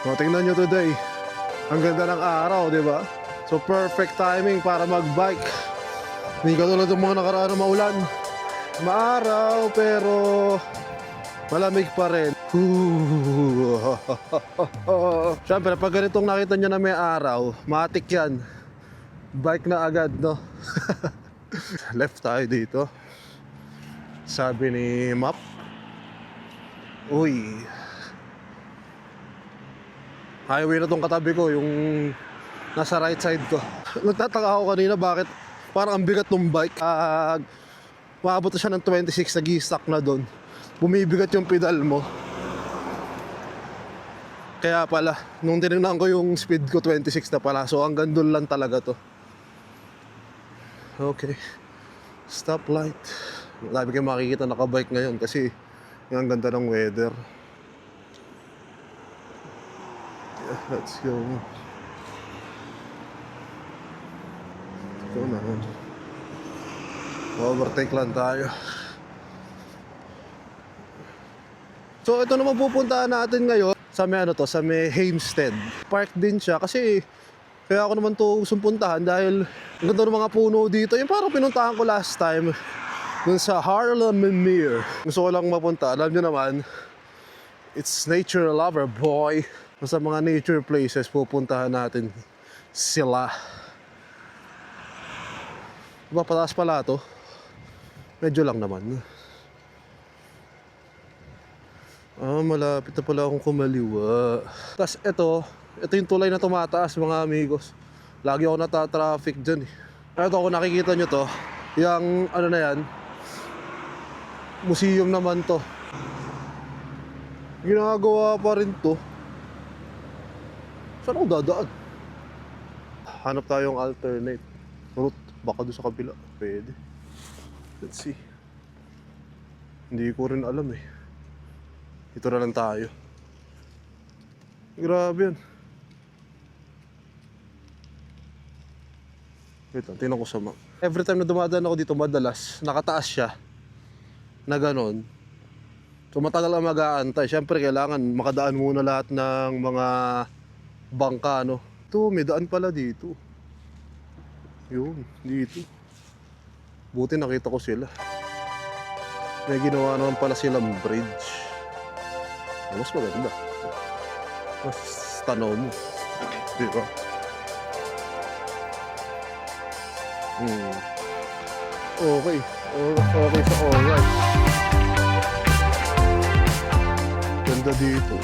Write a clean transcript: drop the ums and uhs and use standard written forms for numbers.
O, tingnan nyo today. Ang ganda ng araw, di ba? So, perfect timing para mag-bike. Hindi katulad ng mga nakaraan na maulan. Maaraw, pero malamig pa rin. Siyempre, pag ganitong nakita nyo na may araw, matik yan. Bike na agad, no? Left tayo dito. Sabi ni Map. Uy. Highway na tong katabi ko, yung nasa right side ko. Nagtataka ako kanina bakit parang ang bigat ng bike. Maabot na siya ng 26, nag-i-stuck na doon. Bumibigat yung pedal mo. Kaya pala, nung tinignan ko yung speed ko, 26 na pala. So hanggang doon lang talaga to. Okay. Stoplight. Dami kayo makikita nakabike ngayon kasi yung ganda ng weather. Yeah, let's go. Ito na. Overtake lang tayo. So ito naman pupuntahan natin ngayon sa may sa may Hampstead. Park din siya kasi kaya ako naman to sumpuntahan dahil ang ganda ng mga puno dito. Yung parang pinuntahan ko last time dun sa Haarlemmermeer. Gusto ko lang mapunta. Alam nyo naman, it's nature lover boy. Sa mga nature places pupuntahan natin sila. Diba pataas pala to? Medyo lang naman. Malapit na pala akong kumaliwa. Tapos ito yung tulay na tumataas mga amigos. Lagi ako nata-traffic dyan eh. Ito kung nakikita nyo to, yung ano na yan, museum naman to. Ginagawa pa rin to. Saan ako dadaan? Hanap tayong alternate route. Baka doon sa kabila. Pwede. Let's see. Hindi ko rin alam eh. Ito na lang tayo. Grabe yan. Wait lang, tingnan ko sa map. Every time na dumadaan ako dito, madalas nakataas siya na ganon. So matagal ang mag-aantay. Siyempre kailangan makadaan muna lahat ng mga bangka, no? Ito, may daan pala dito. Yun, dito. Buti nakita ko sila. May ginawa naman pala silang bridge. Mas maganda. Mas tanaw mo. Diba? Okay. Okay sa alright. Ganda dito.